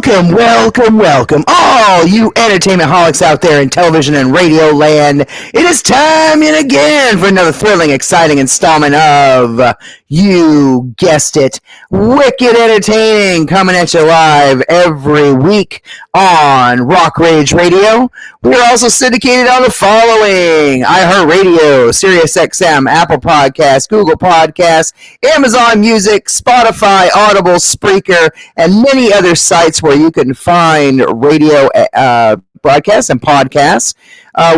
Welcome, all you entertainment holics out there in television and radio land. It is time yet again for another thrilling, exciting installment of, you guessed it, Wicked Entertaining, coming at you live every week on Rock Rage Radio. We are also syndicated on the following: iHeartRadio, SiriusXM, Apple Podcasts, Google Podcasts, Amazon Music, Spotify, Audible, Spreaker, and many other sites where you can find radio broadcasts and podcasts.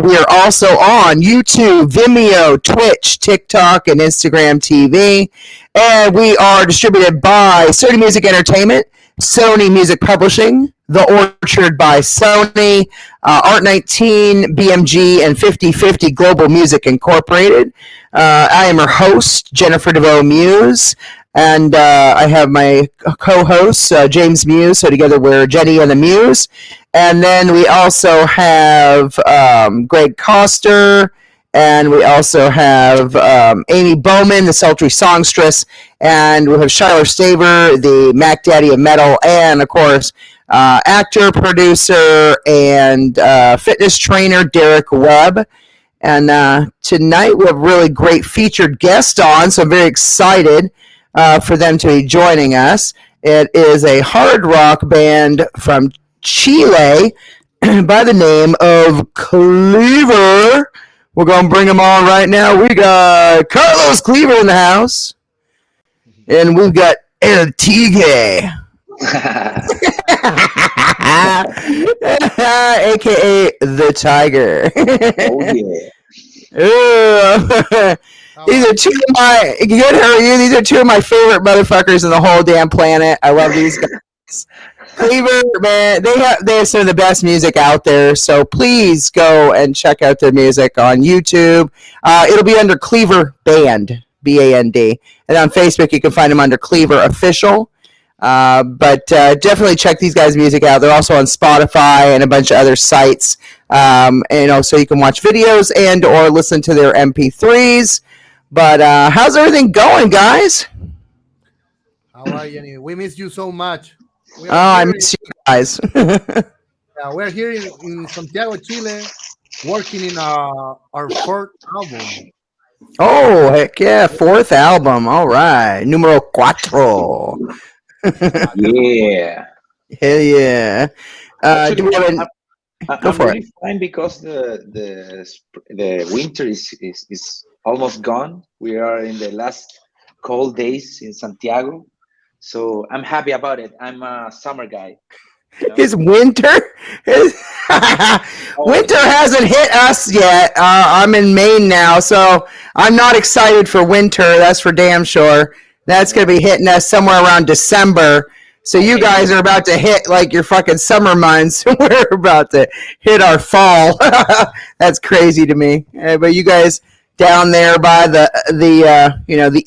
We are also on YouTube, Vimeo, Twitch, TikTok, and Instagram TV. And we are distributed by Sony Music Entertainment, Sony Music Publishing, The Orchard by Sony, Art19, BMG, and 50/50 Global Music Incorporated. I am your host, Jennifer DeVoe Muse, and I have my co-host, James Muse, so together we're Jenny and the Muse. And then we also have Greg Coster, and we also have Amy Bowman, the sultry songstress, and we have Shiler Staver, the Mac Daddy of Metal, and of course, actor, producer, and fitness trainer Derek Webb. And tonight we have a really great featured guest on, so I'm very excited for them to be joining us. It is a hard rock band from Chile by the name of Cleaver. We're going to bring them on right now. We got Carlos Cleaver in the house, and we've got El Tigre. AKA the Tiger. Oh yeah. These are two of my good. How are you? These are two of my favorite motherfuckers in the whole damn planet. I love these guys. Cleaver, man, they have some of the best music out there. So please go and check out their music on YouTube. It'll be under Cleaver Band, BAND, and on Facebook you can find them under Cleaver Official. But definitely check these guys' music out. They're also on Spotify and a bunch of other sites. So you can watch videos and or listen to their MP3s. But how's everything going, guys? How are you? Jenny? We miss you so much. I miss you guys. We're here in Santiago, Chile, working in our fourth album. Oh, heck yeah, fourth album. All right. Numero cuatro. Yeah. Hell yeah. Actually, do we have I'm really fine because the winter is almost gone. We are in the last cold days in Santiago, so I'm happy about it. I'm a summer guy. You know? Is winter? Winter hasn't hit us yet. I'm in Maine now, so I'm not excited for winter. That's for damn sure. That's going to be hitting us somewhere around December. So you guys are about to hit like your fucking summer months. We're about to hit our fall. That's crazy to me. But you guys down there by the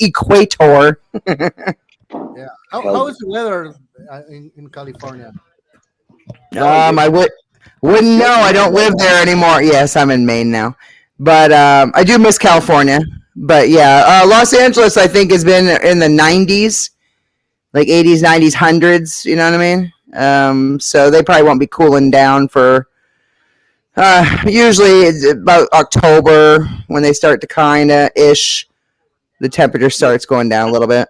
equator. Yeah. How is the weather in California? I wouldn't know. I don't live there anymore. Yes, I'm in Maine now. But I do miss California. But yeah, Los Angeles, I think, has been in the 90s, like 80s, 90s, 100s, you know what I mean? So they probably won't be cooling down for, usually it's about October when they start to the temperature starts going down a little bit.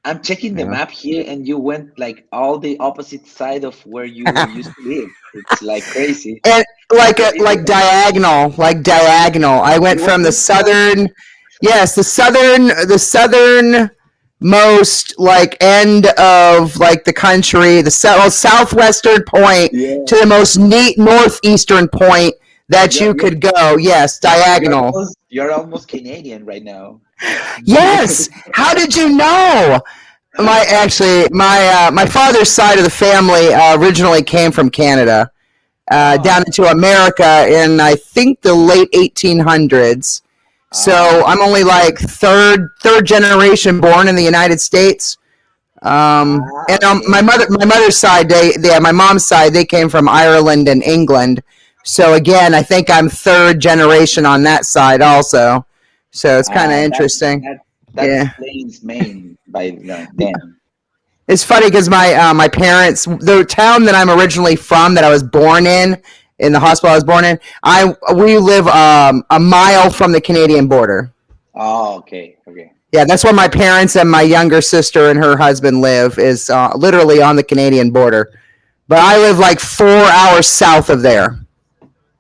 I'm checking the map here, and you went like all the opposite side of where you used to live. It's like crazy. And like diagonal. I went from the southern. Yes, the southernmost like end of like the country, the southwestern point to the most neat northeastern point that you could go. Yes, diagonal. You're almost Canadian right now. Yes. How did you know? My father's side of the family originally came from Canada, down into America in I think the late 1800s. So I'm only like third generation born in the United States. And my mother's side, my mom's side, they came from Ireland and England. So again, I think I'm third generation on that side also. So it's kind of interesting. That explains Maine by then. It's funny because my parents, the town that I'm originally from, that I was born in the hospital I was born in, I we live a mile from the Canadian border. Oh, okay, okay. Yeah, that's where my parents and my younger sister and her husband live. Is literally on the Canadian border. But I live like 4 hours south of there.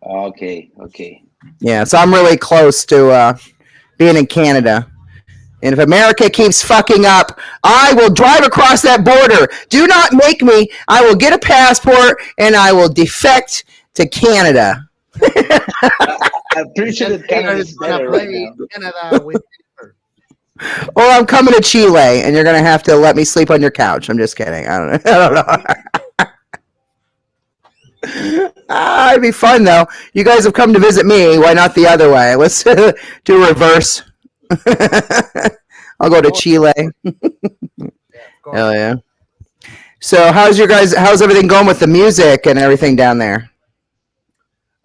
Okay, okay. Yeah, so I'm really close to being in Canada. And if America keeps fucking up, I will drive across that border. Do not make me. I will get a passport and I will defect to Canada. I'm pretty sure And that Taylor Canada is is gonna better right play now. Canada with Taylor. Or I'm coming to Chile and you're going to have to let me sleep on your couch. I'm just kidding. I don't know. I don't know. It'd be fun though. You guys have come to visit me. Why not the other way? Let's do reverse. I'll go to Oh, Chile. yeah, of Hell course. yeah. So how's everything going with the music and everything down there?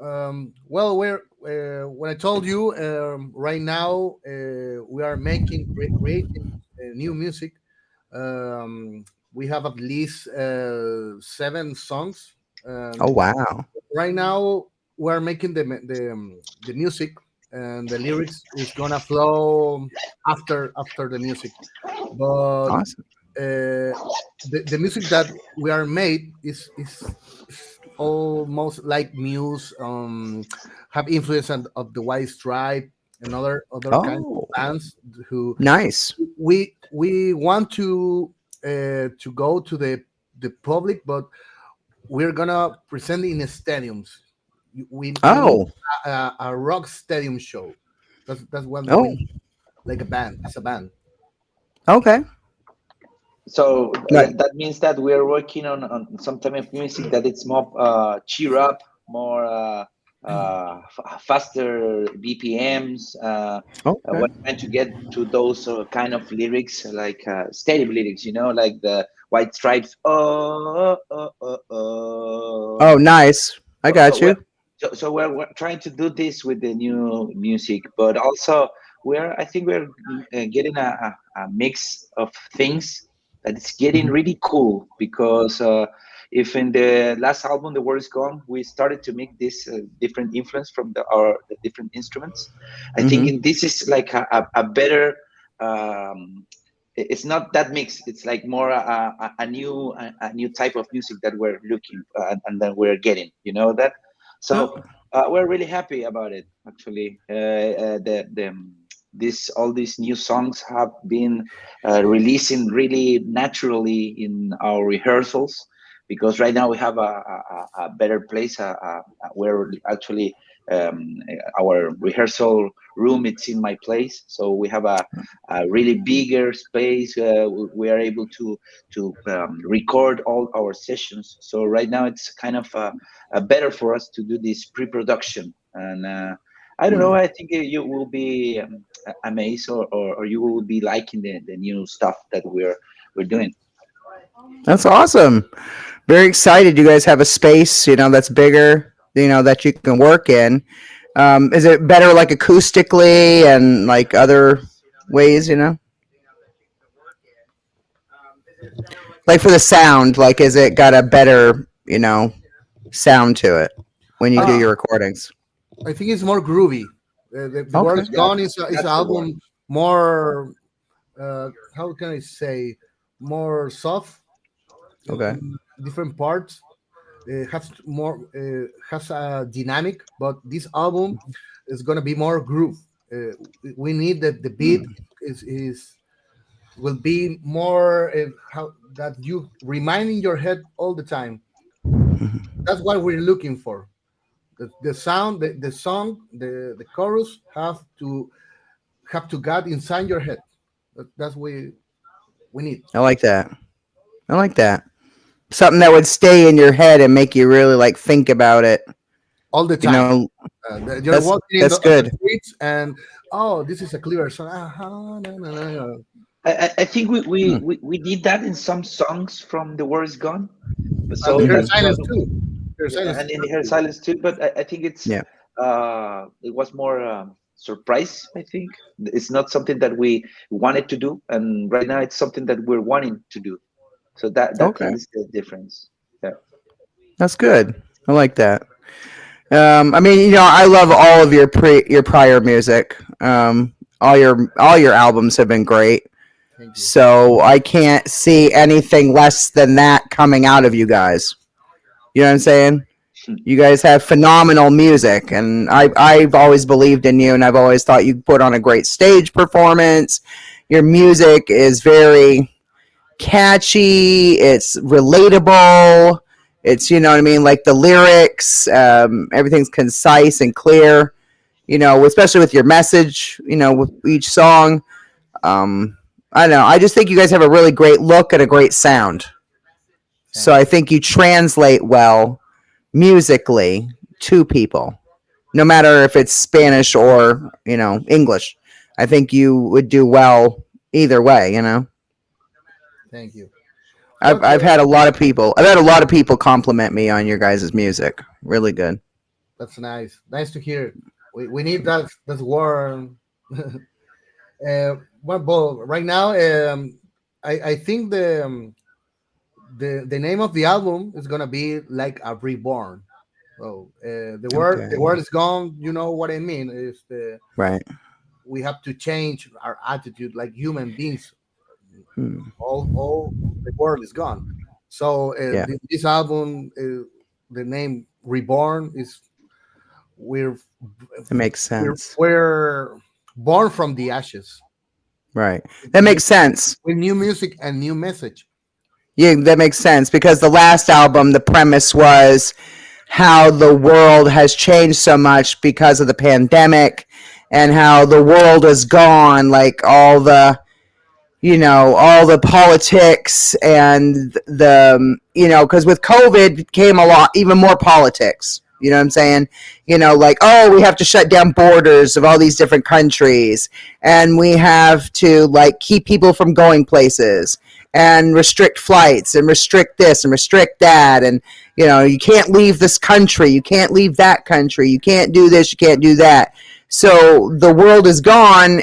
Well, we're when I told you right now we are making creating new music. Um, we have at least 7 songs. Oh Um, wow. right now we're making the music, and the lyrics is gonna flow after the music. But Awesome. the music that we are made is almost like Muse, have influence of the White Stripe and other kinds of Oh, bands who nice. we want to go to the public, but we're gonna present in stadiums. We need Oh, a rock stadium show. That's what we oh, need, like a band, as a band. okay. So Right. that means that we are working on some type of music that it's more cheer up, more faster BPMs. Okay. We're trying to get to those kind of lyrics, like stadium lyrics, like the White Stripes. Oh, oh, oh, Oh, oh. nice. I So got we're you. we're trying to do this with the new music, but also I think we're getting a mix of things that it's getting Mhm. really cool because if in the last album, The World Is Gone, we started to make this different influence from the different instruments. I think Mhm. this is like a better. Um, it's not that mix. It's like more a new type of music that we're looking and that we're getting. You know that. So we're really happy about it. Actually, this all these new songs have been releasing really naturally in our rehearsals because right now we have a better place where actually our rehearsal room it's in my place, so we have a really bigger space. We are able to record all our sessions. So right now it's kind of better for us to do this pre-production. And I don't know. Mm. I think you will be amazed, or you will be liking the new stuff that we're doing. That's awesome. Very excited. You guys have a space, that's bigger, that you can work in. Is it better like acoustically and like other ways? Like for the sound, like is it got a better, sound to it when you I do Uh, your recordings? I think it's more groovy. The World Okay. Is Gone is an that's the word. album more, how can I say, more soft Okay. in different parts. Has a dynamic, but this album is gonna be more groove. We need the beat Hmm. is will be more how that you remind in your head all the time. That's what we're looking for. The sound, the song, the chorus have to get inside your head. That's what we need I like that. I like that. Something that would stay in your head and make you really like think about it. all the You time. know, You're walking that's on the good. streets and oh, this is a clear song. Na, na, na, na. I think Hmm. we did that in some songs from The War Is Gone. And the So Hair Hmm. that's what, Silence too. Hair yeah, Silence and is in the Hair perfect. Silence too. But I think Yeah. it was more surprise. I think it's not something that we wanted to do, and right now it's something that we're wanting to do. So that Okay, is the difference. Yeah. that's good. I like that. I mean, I love all of your prior music. All your albums have been great. Thank you. So I can't see anything less than that coming out of you guys. You know what I'm saying? You guys have phenomenal music, and I've always believed in you, and I've always thought you put on a great stage performance. Your music is very catchy. It's relatable. It's, you know what I mean, like the lyrics. Everything's concise and clear. Especially with your message. With each song. Um, I don't know. I just think you guys have a really great look and a great sound. So Thank I you. think you translate well musically to people, no matter if it's Spanish or English. I think you would do well either way. Thank you. I've Well, I've had a lot of people. I've had a lot of people compliment me on your guys' music. Really good. that's nice. Nice to hear. We need that word. Well, right now, I think the name of the album is gonna be like a reborn. So the word Okay. is gone. You know what I mean? Is Right. we have to change our attitude like human beings. Hmm. All the world is gone. So Yeah. this album, the name Reborn is we're That makes we're sense. we're born from the ashes Right. with That new, makes sense. with new music and new message. Yeah, that makes sense because the last album, the premise was how the world has changed so much because of the pandemic and how the world is gone, like all the politics and because with COVID came a lot, even more politics. You know what I'm saying? Like, oh, we have to shut down borders of all these different countries, and we have to like keep people from going places and restrict flights and restrict this and restrict that. And, you can't leave this country. You can't leave that country. You can't do this. You can't do that. So the world is gone,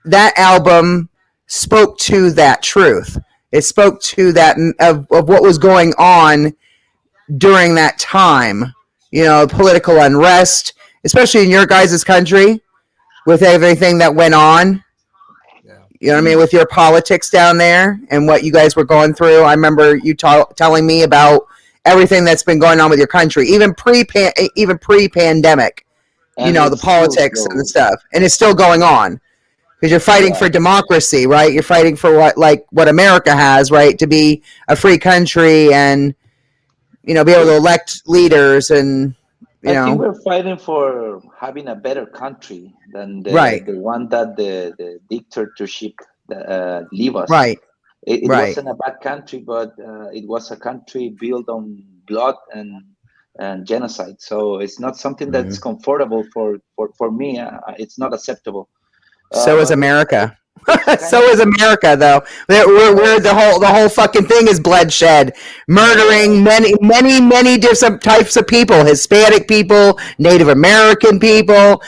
that album spoke to that truth. It spoke to that of what was going on during that time. Political unrest, especially in your guys' country, with everything that went on. Yeah, You know what I mean? Mm. With your politics down there and what you guys were going through. I remember you telling me about everything that's been going on with your country, even pre pandemic. And The it's still politics and the goes. stuff, and it's still going on. Because you're fighting Yeah. for democracy, right? You're fighting for what America has, right? To be a free country and be able to elect leaders and you I think know we're fighting for having a better country than right, the one that the dictatorship leave us. right, It right. wasn't a bad country, but it was a country built on blood and genocide. So it's not something that's Mhm. comfortable for me. It's not acceptable. So is But America. it's kind So of is America, though. We're the whole fucking thing is bloodshed, yeah. murdering many, many, many different types of people: Hispanic people, Native American people,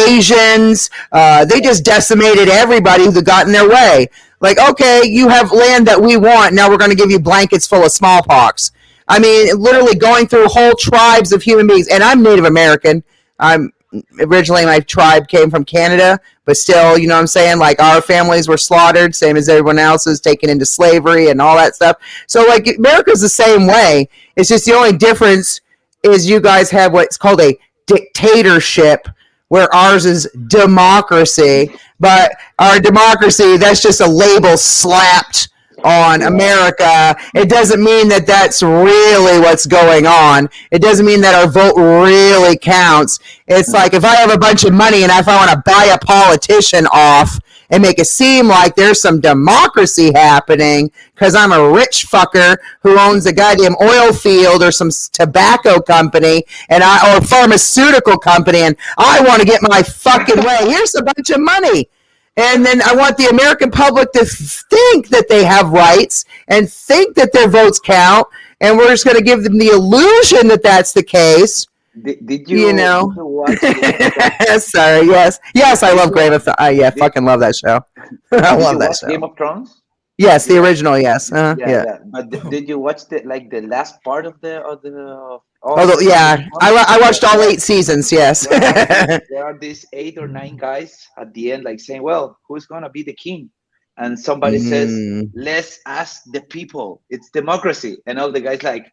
Asians. They just decimated everybody who got in their way. Like, okay, you have land that we want. Now we're going to give you blankets full of smallpox. I mean, literally going through whole tribes of human beings. And I'm Native American. I'm originally my tribe came from Canada, but still, you know what I'm saying? Like our families were slaughtered, same as everyone else's, taken into slavery and all that stuff. So like America's the same way. It's just the only difference is you guys have what's called a dictatorship, where ours is democracy. But our democracy, that's just a label slapped on Yeah. America. It doesn't mean that that's really what's going on. It doesn't mean that our vote really counts. It's like if I have a bunch of money and if I want to buy a politician off and make it seem like there's some democracy happening because I'm a rich fucker who owns a goddamn oil field or some tobacco company or pharmaceutical company, and I want to get my fucking way. Here's a bunch of money. And then I want the American public to think that they have rights and think that their votes count. And we're just going to give them the illusion that that's the case. Did You did know. you watch Game of Thrones? Sorry. Yes. Yes, I Did love you Grave of Thrones. Yeah, did fucking love that show. I did love you that watch show. Game of Thrones? Yes, the Yeah, original. Yes. yeah, Yeah. yeah. But did you watch the last part of the all Oh, season yeah. one? I watched all There 8 seasons. Yes. there are these 8 or 9 guys at the end, like saying, "Well, who's gonna be the king?" And somebody says, Mm. "Let's ask the people. It's democracy." And all the guys like,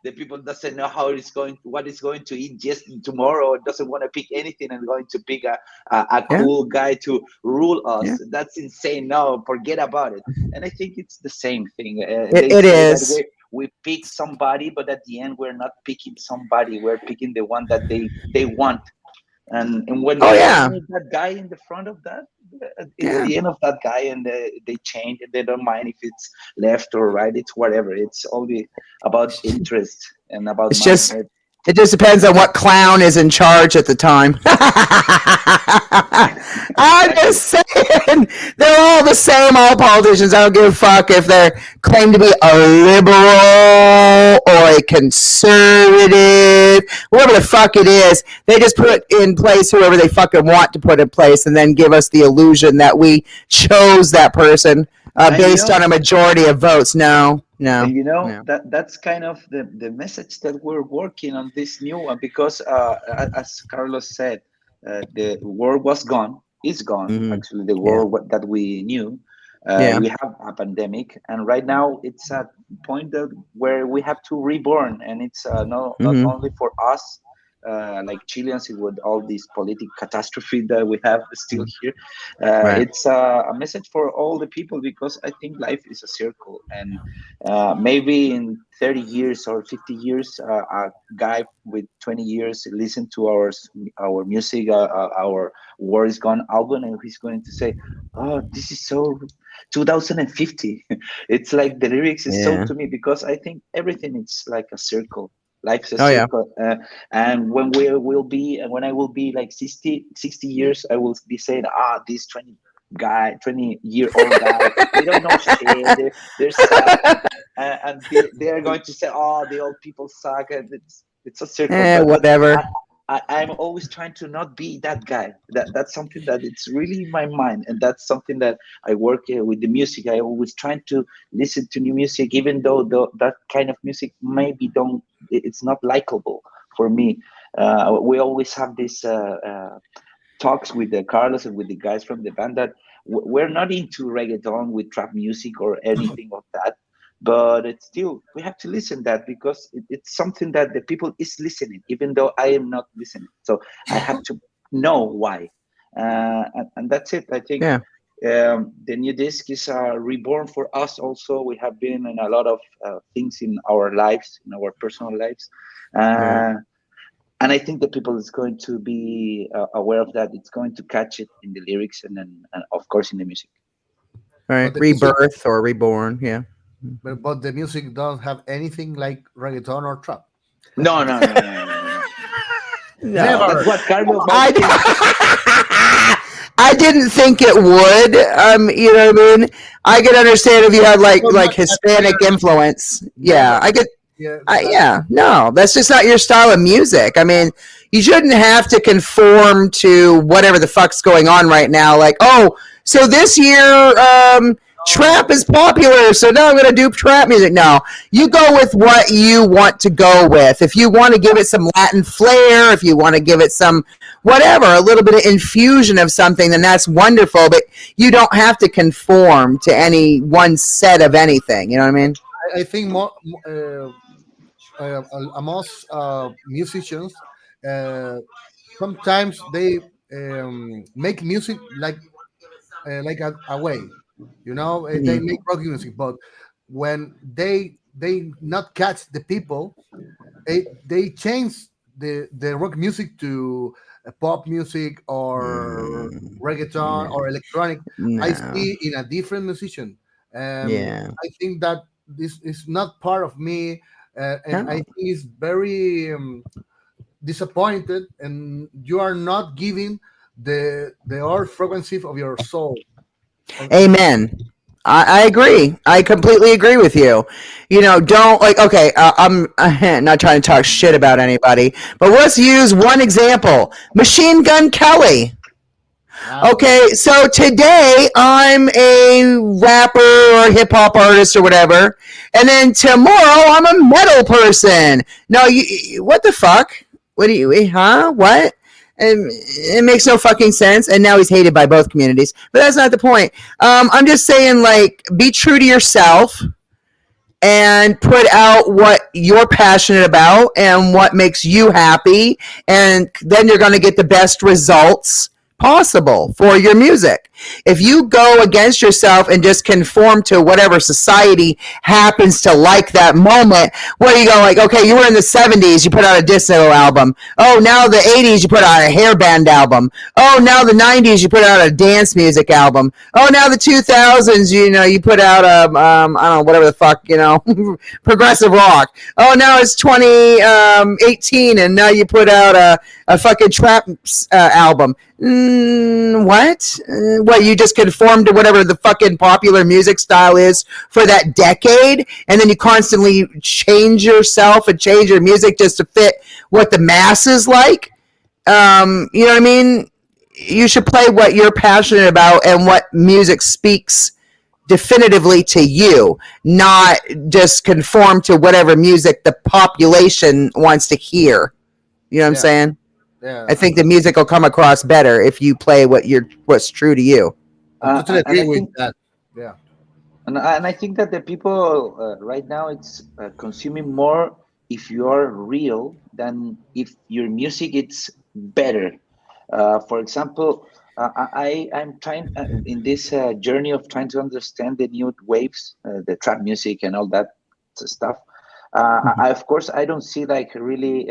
the people doesn't know how it's going, what it's going to eat just tomorrow. Doesn't want to pick anything and going to pick a Yeah. cool guy to rule Yeah. us. That's insane. No, forget about it. And I think it's the same thing. It, They it say that is. we pick somebody, but at the end we're not picking somebody. We're picking the one that they want. And when Oh they don't yeah. need that guy in the front of that, it's Yeah. the end of that guy, and they change, and they don't mind if it's left or right. It's whatever. It's only about interest and about It's money. just it just depends on what clown is in charge at the time. I'm Exactly. just saying, they're all the same. All politicians. I don't give a fuck if they claim to be a liberal or a conservative, whatever the fuck it is. They just put in place whoever they fucking want to put in place, and then give us the illusion that we chose that person And based on a majority of votes. No, no, no. that that's kind of the message that we're working on this new one, because as Carlos said, the war was gone. It's gone. Mm-hmm. Actually, the Yeah, war that we knew. yeah. We have a pandemic, and right now it's at point that where we have to reborn, and it's not Mm-hmm. only for us. Like Chileans, with all this political catastrophe that we have still here, Right. it's a message for all the people, because I think life is a circle, and maybe in 30 years or 50 years, a guy with 20 years listen to our music, our War is Gone album, and he's going to say, "Oh, this is so 2050." It's like the lyrics is so Yeah. to me, because I think everything is like a circle. Life is a Oh yeah. circle, and when I will be like 60 years, I will be saying, this 20-year-old guy, they don't know shit. They're suck, and they are going to say, "Oh, the old people suck." And it's a circle, but Whatever. I, I'm always trying to not be that guy. That's something that it's really in my mind, and that's something that I work with the music. I always trying to listen to new music, even though that kind of music maybe don't. It's not likable for me. We always have this. Talks with the Carlos and with the guys from the band that we're not into reggaeton with trap music or anything of that, but it's still we have to listen that, because it's something that the people is listening, even though I am not listening. So I have to know why, and that's it. I think Yeah. the new disc is a reborn for us. Also, we have been in a lot of things in our lives, in our personal lives. Right. Uh, and I think the people is going to be aware of that. It's going to catch it in the lyrics, and then of course in the music. Right. But the music, Rebirth or reborn. Yeah. but the music don't have anything like reggaeton or trap. No, no, no, no, no, no, no. No. That's Never. what Carlos might think. I I didn't think it would. You know what I mean? I could understand if you had So like much Hispanic admire. influence. Yeah, Never. I could. Yeah. Yeah, no, that's just not your style of music. I mean, you shouldn't have to conform to whatever the fuck's going on right now. Like, oh, so this year, trap is popular, so now I'm going to do trap music. No, you go with what you want to go with. If you want to give it some Latin flair, if you want to give it some whatever, a little bit of infusion of something, then that's wonderful. But you don't have to conform to any one set of anything. You know what I mean? I think amongst musicians, uh, sometimes they make music like a way, they Mm-hmm. make rock music, but when they not catch the people, they change the rock music to pop music or reggaeton Yeah. or electronic. I No. see in a different musician. Yeah. I think that this is not part of me, and I No. think it's very disappointed, and you are not giving the earth frequency of your soul. Of, Amen. I agree. I completely agree with you. You know, don't like. Okay, I'm not trying to talk shit about anybody, but let's use one example: Machine Gun Kelly. Okay, so today I'm a rapper or hip hop artist or whatever, and then tomorrow I'm a metal person. No, what the fuck? What do you, huh? What? It makes no fucking sense. And now he's hated by both communities, but that's not the point. I'm just saying, like, be true to yourself and put out what you're passionate about and what makes you happy, and then you're going to get the best results possible for your music. If you go against yourself and just conform to whatever society happens to like that moment, where you go like, okay, you were in the 70s, you put out a disco album. Oh, now the 80s, you put out a hair band album. Oh, now the 90s, you put out a dance music album. Oh, now the 2000s, you put out a, I don't know, whatever the fuck, progressive rock. Oh, now it's 2018, and now you put out a fucking trap album. What? What, you just conform to whatever the fucking popular music style is for that decade, and then you constantly change yourself and change your music just to fit what the masses like? You know what I mean? You should play what you're passionate about and what music speaks definitively to you, not just conform to whatever music the population wants to hear. You know what I'm saying? Yeah. I think the music will come across better if you play what's true to you. I totally agree with that. Yeah. And I think that the people right now, it's consuming more if you are real than if your music it's better. For example, I'm trying in this journey of trying to understand the new waves, the trap music and all that stuff. Of course, I don't see like really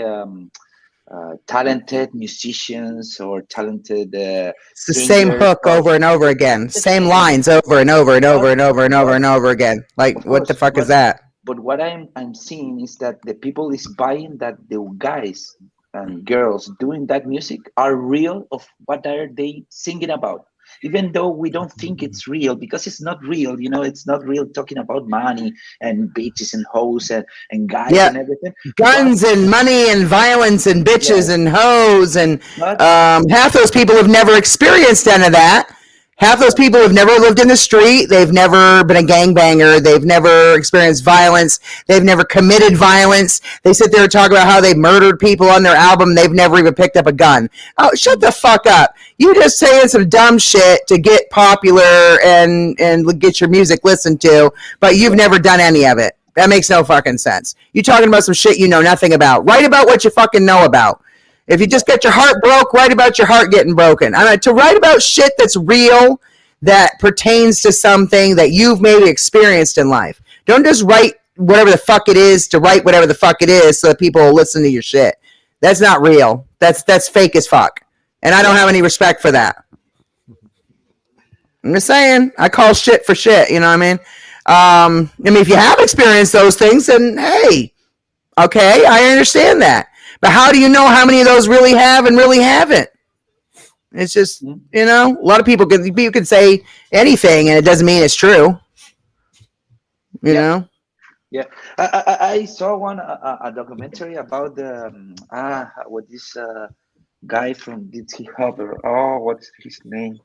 talented musicians or talented it's the same hook over and over again, same lines over and over and over and over and over and over again. Like, what the fuck is that? But what I'm seeing is that the people is buying that the guys and girls doing that music are real of what are they singing about, even though we don't think it's real, because it's not real. It's not real talking about money and bitches and hoes and guys and everything. Guns and money and violence and bitches and hoes and half those people have never experienced any of that. Half those people have never lived in the street. They've never been a gangbanger. They've never experienced violence. They've never committed violence. They sit there and talk about how they murdered people on their album. They've never even picked up a gun. Oh, shut the fuck up. You just saying some dumb shit to get popular and get your music listened to, but you've never done any of it. That makes no fucking sense. You talking about some shit you know nothing about. Write about what you fucking know about. If you just get your heart broke, write about your heart getting broken. I mean, to write about shit that's real, that pertains to something that you've maybe experienced in life. Don't just write whatever the fuck it is to write whatever the fuck it is so that people will listen to your shit. That's not real. That's fake as fuck. And I don't have any respect for that. I'm just saying, I call shit for shit, you know what I mean? I mean, if you have experienced those things, then hey, okay, I understand that. But how do you know how many of those really have and really haven't? It's just, a lot of people can say anything and it doesn't mean it's true. You know? Yeah. I saw a documentary about what this guy from Did He Hover? Oh, what's his name?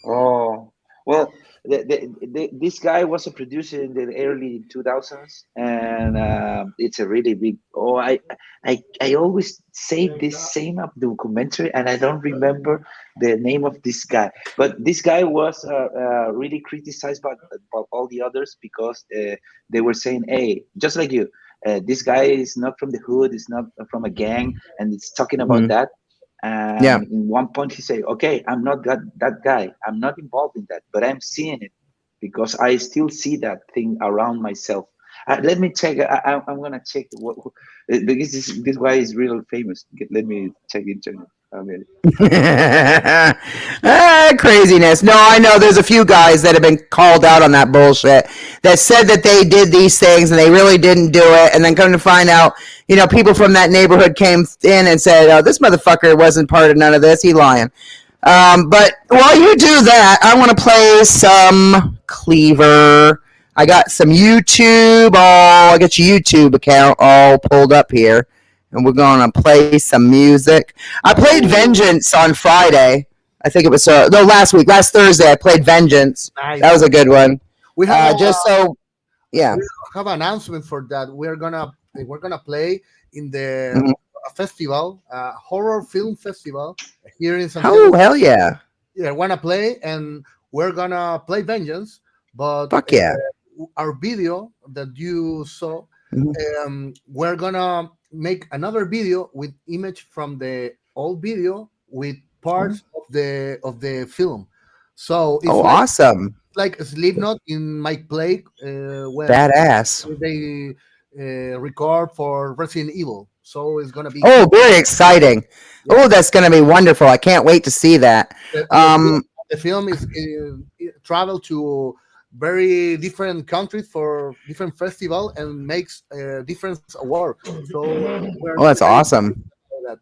Oh, well, this guy was a producer in the early 2000s, and it's a really big. Oh, I always say this same documentary, and I don't remember the name of this guy. But this guy was really criticized by all the others because they were saying, "Hey, just like you, this guy is not from the hood, is not from a gang, and it's talking about that." And in one point he said, okay, I'm not that guy. I'm not involved in that, but I'm seeing it because I still see that thing around myself. Let me check. I'm going to check because this guy is real famous. Let me check internet. Craziness. No, I know there's a few guys that have been called out on that bullshit that said that they did these things and they really didn't do it, and then come to find out, people from that neighborhood came in and said, oh, this motherfucker wasn't part of none of this, he lying. But while you do that, I want to play some Cleaver. I got some YouTube. I got your YouTube account all pulled up here. And we're going to play some music. I played Vengeance on Friday. I think it was no last week, last Thursday. I played Vengeance. Nice. That was a good one. We have Just so yeah. we have an announcement for that. We're gonna play in the Mhm. festival, horror film festival here in Oh Santiago. hell yeah! Yeah, wanna play, and we're gonna play Vengeance, but Fuck yeah! our video that you saw, Mhm. we're gonna make another video with image from the old video with parts of the film. So it's Oh, awesome! like a Slipknot in my play when Badass. they record for Resident Evil. So it's gonna be Oh, cool. very exciting. Yeah. Oh, that's gonna be wonderful. I can't wait to see that. The film is travel to very different countries for different festival and makes different award. So we're Oh, that's very awesome. excited about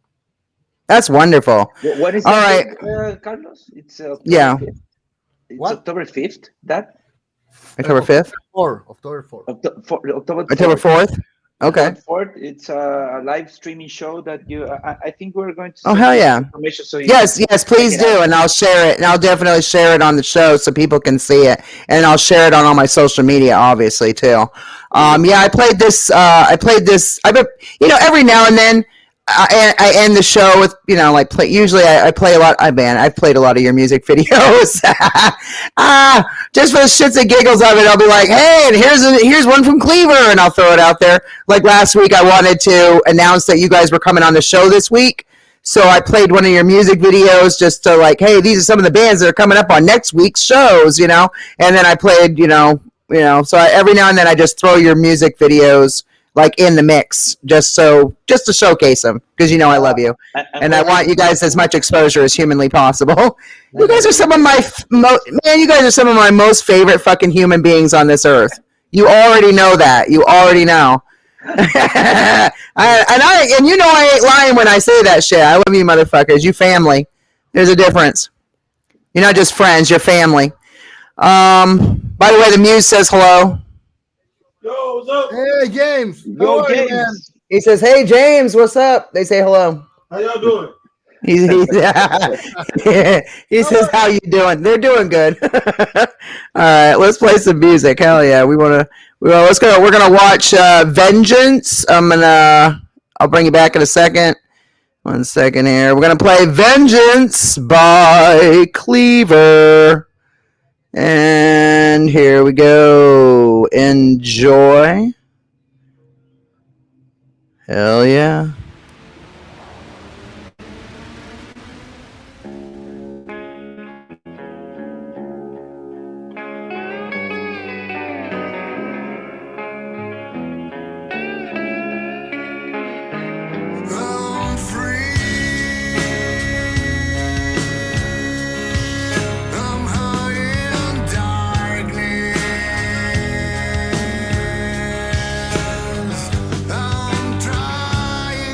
That's wonderful. What is All that right. date, Carlos? It's October Yeah. 5th. It's What? October 5th. That October October 5th? 4. October 4. October October 4th. 4th? Okay. October 4th. It's a live streaming show that you. I think we're going to Oh, send hell you yeah. information so you Yes, can yes, check please it do. out. And I'll share it. And I'll definitely share it on the show so people can see it. And I'll share it on all my social media, obviously, too. Yeah, I played this. Every now and then I end the show with, like, usually I play a lot. I've played a lot of your music videos. Just for the shits and giggles of it, I'll be like, hey, and here's one from Cleaver, and I'll throw it out there. Like last week, I wanted to announce that you guys were coming on the show this week. So I played one of your music videos just to like, hey, these are some of the bands that are coming up on next week's shows, And then I played, so every now and then I just throw your music videos like in the mix, just to showcase them because I love you and I want you guys as much exposure as humanly possible. You guys are some of my you guys are some of my most favorite fucking human beings on this earth. You already know that. You already know. I ain't lying when I say that shit. I love you motherfuckers. You family. There's a difference. You're not just friends, you're family. By the way, the Muse says hello. Yo, what's up? Hey James, how Yo, are you, man? James. He says, hey James, what's up? They say hello. How y'all doing? He says, how you doing? They're doing good. All right, let's play some music. Hell yeah. We're gonna watch Vengeance. I'll bring you back in a second. 1 second here. We're gonna play Vengeance by Cleaver. And here we go. Enjoy. Hell yeah. I'm free. I'm hiding in darkness. I'm trying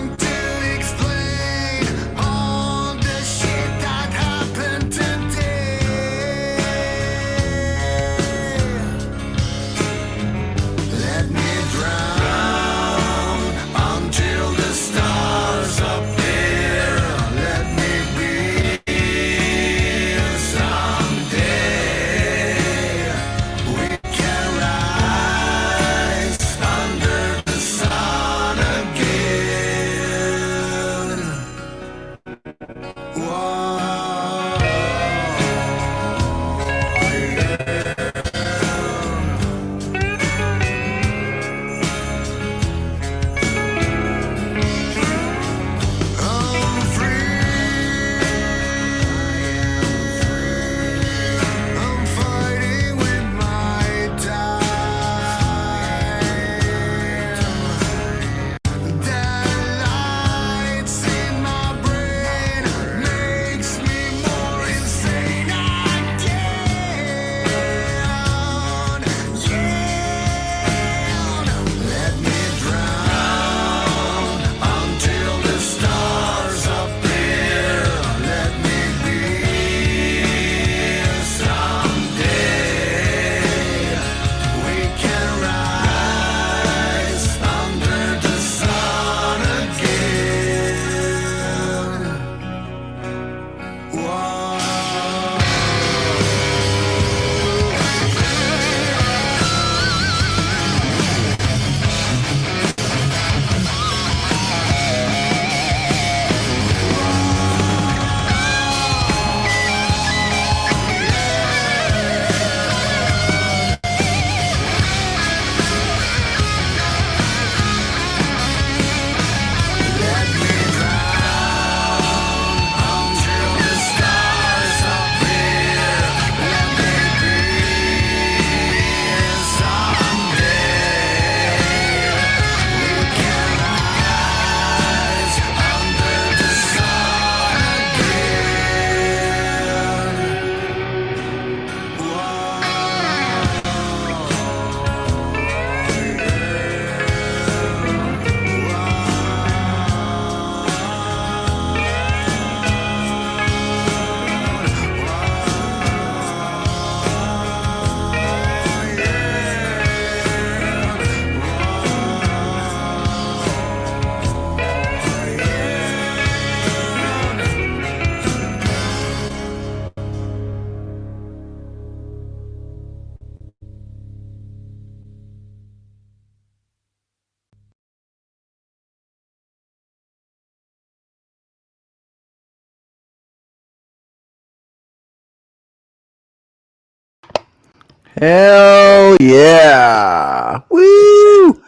Hell yeah! Woo!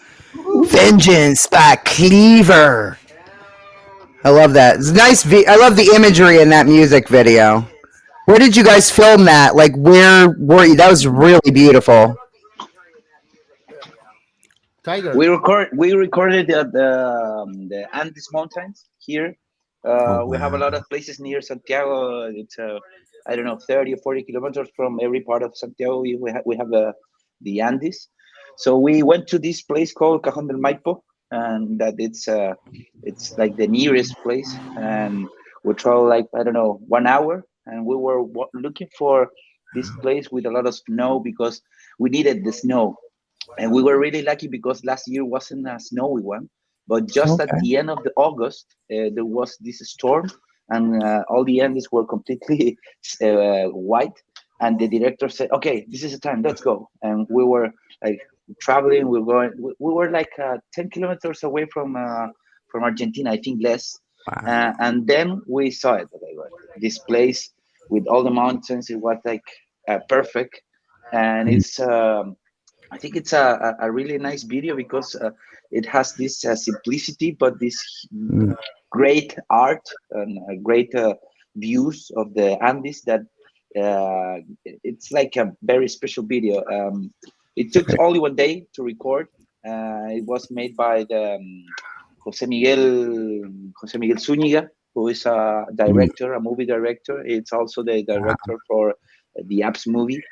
Vengeance by Cleaver. I love that. It's nice. I love the imagery in that music video. Where did you guys film that? Like, where were you? That was really beautiful. Tiger. We recorded at the Andes Mountains here. Oh We have a wow! lot of places near Santiago. It's I don't know 30 or 40 kilometers from every part of Santiago. We have the Andes. So we went to this place called Cajon del Maipo, and that it's like the nearest place. And we traveled like I don't know 1 hour, and we were looking for this place with a lot of snow because we needed the snow, and we were really lucky because last year wasn't a snowy one, but just at Okay. the end of the August there was this storm, and all the Andes were completely white, and the director said, okay, this is the time, let's go. And we were like traveling, we were like 10 kilometers away from Argentina, I think less. Wow. And then we saw it, like, this place with all the mountains. It was like perfect. And it's I think it's a really nice video because it has this simplicity, but this Mm. great art and great views of the Andes that it's like a very special video. It took only 1 day to record. It was made by the Jose Miguel Jose Miguel Zúñiga, who is a Mm. director, a movie director. It's also the director for the Apps movie.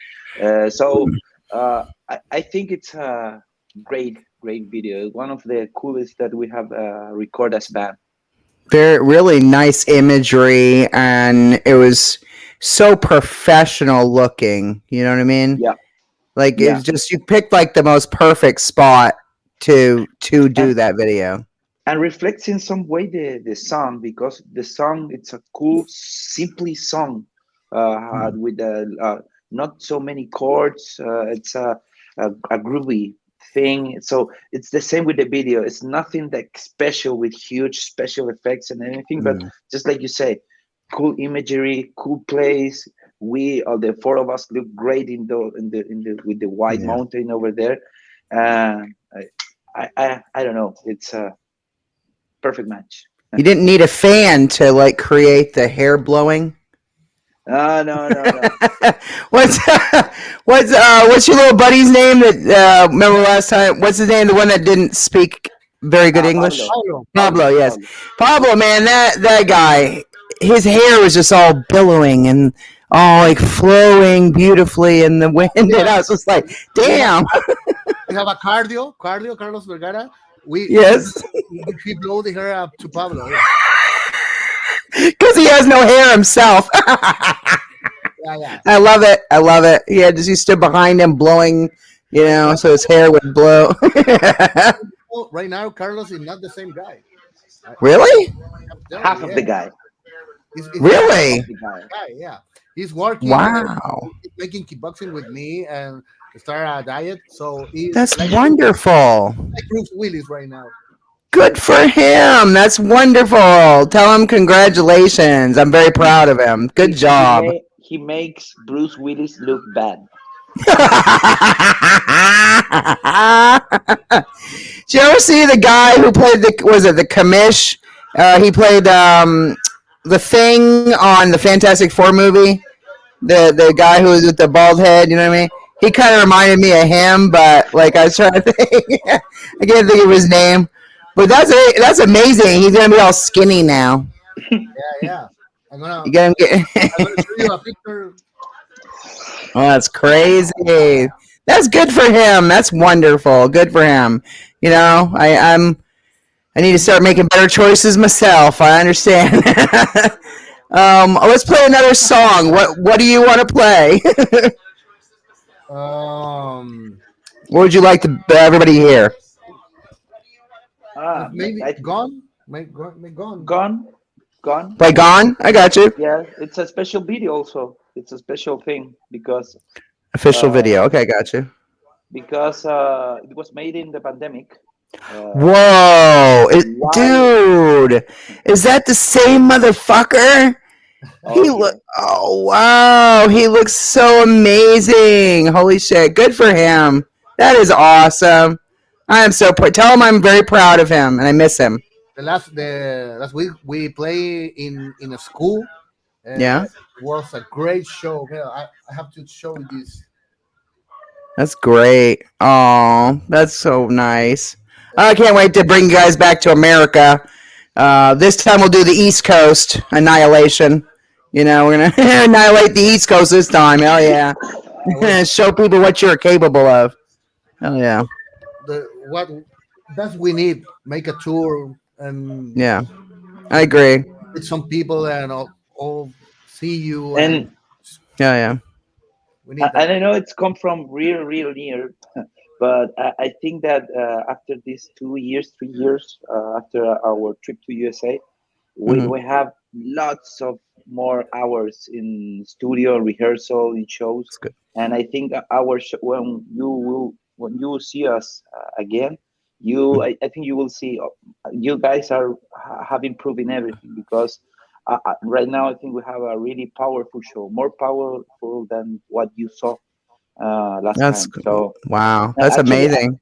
So I think it's a great video. One of the coolest that we have recorded as band. Very really nice imagery, and it was so professional looking. You know what I mean? Yeah, Like yeah. it's just you picked like the most perfect spot to do And that video. and reflects in some way the song, because the song it's a cool simply song Mm. with not so many chords. It's a groovy thing. So it's the same with the video. It's nothing like special with huge special effects and anything, but Mm. just like you say, cool imagery, cool place. We all the four of us look great in the with the white Yeah. mountain over there. uh, I don't know, it's a perfect match. You didn't need a fan to like create the hair blowing. No. what's what's your little buddy's name that remember last time? What's his name? The one that didn't speak very good English? Pablo. Pablo. Pablo, yes. Pablo. Pablo, man, that guy, his hair was just all billowing and all like flowing beautifully in the wind, and I was just like, We have damn. we have a cardio, Carlos Vergara. We Yes, he blow the hair up to Pablo. Yeah, because he has no hair himself. yeah. I love it. I love it. He stood behind him blowing, so his hair would blow. Oh, right now, Carlos is not the same guy. Really? I'm telling Half you, of yeah. the guy. He's Really? The guy. guy, yeah. He's working, Wow. he's making kickboxing with me and start a diet. So he's That's wonderful. like Bruce Willis right now. Good for him. That's wonderful. Tell him congratulations. I'm very He proud of him. Good job. he makes Bruce Willis look bad. Did you ever see the guy who played the commish? He played the Thing on the Fantastic Four movie. The guy who was with the bald head. You know what I mean? He kind of reminded me of him, but like I was trying to think, I can't think of his name. But that's amazing. He's gonna be all skinny now. Yeah. I'm You gonna got him get. I'm gonna show you a picture. Oh, that's crazy. That's good for him. That's wonderful. Good for him. I need to start making better choices myself. I understand. Let's play another song. What do you want to play? Um, What would you like to everybody hear? maybe I, gone. May gone. gone. Play Gone? I got you. Yeah, it's a special video also. It's a special thing because Official uh, video. Okay, got you. it was made in the pandemic. Whoa, While dude, is that the same motherfucker? He look. Okay. Oh wow, he looks so amazing. Holy shit, good for him. That is awesome. I am so. Tell him I'm very proud of him and I miss him. The last week we play in a school. Yeah, Was a great show. Okay, I have to show you this. that's great. Oh, that's so nice. I can't wait to bring you guys back to America. This time we'll do the East Coast annihilation. You know, we're gonna annihilate the East Coast this time. Hell yeah! Well, Show people what you're capable of. Hell yeah! the what that we need make a tour and Yeah, I agree. with some people and all see you and And Yeah, yeah. we need that. and I know it's come from real near, but I think that after these 2 years, 3 years after our trip to USA, Hmm. we have lots of more hours in studio rehearsal in shows, It's good. and I think our when you will see us again, I think you will see you guys have improved in everything because right now I think we have a really powerful show, more powerful than what you saw last That's time. So wow. That's actually, amazing.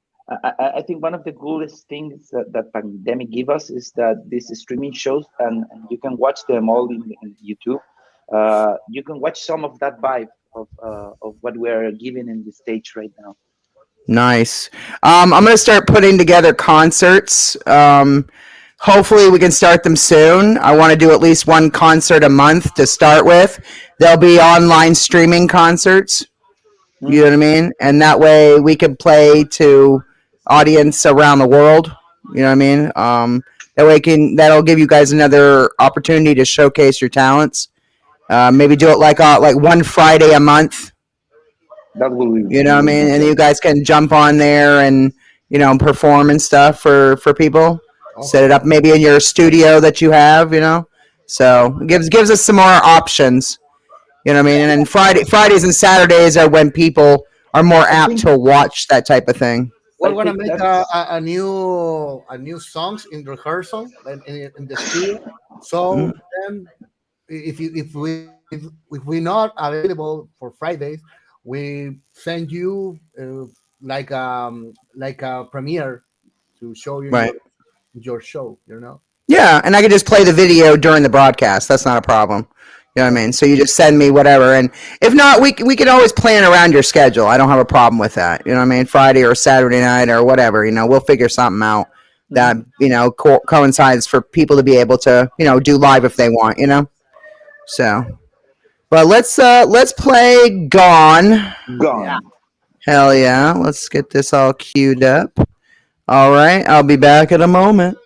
I think one of the coolest things that pandemic give us is that these streaming shows and you can watch them all in YouTube. You can watch some of that vibe of what we are giving in the stage right now. Nice. I'm gonna start putting together concerts. Hopefully, we can start them soon. I want to do at least one concert a month to start with. There'll be online streaming concerts. You know what I Mm, mean? And that way we can play to audience around the world. You know what I mean? That way that'll give you guys another opportunity to showcase your talents. Maybe do it like one Friday a month. that You know what I will be mean? And you great. guys can jump on there and perform and stuff for people. Set it Okay, up maybe in your studio that you have. So it gives us some more options. You know what I mean? And then Fridays and Saturdays are when people are more I apt think to watch that type of thing. we're I gonna think make that's a new songs in rehearsal and in the studio. So Mm, then, if we not available for Fridays, we send you like a premiere to show you right. your show. Yeah, and I could just play the video during the broadcast. That's not a problem. You know what I mean? So you just send me whatever, and if not, we can always plan around your schedule. I don't have a problem with that. You know what I mean? Friday or Saturday night or whatever. We'll figure something out that mhm, coincides for people to be able to do live if they want. So, but let's play Gone. Yeah. gone. Hell yeah! Let's get this all queued up. All right, I'll be back in a moment.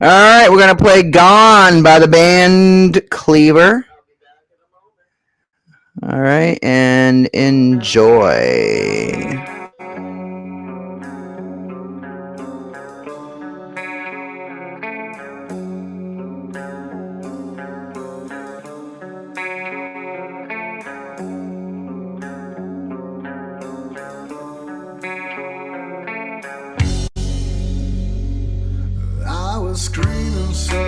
All right, we're gonna play "Gone" by the band Cleaver. All right, and enjoy. I was screaming inside,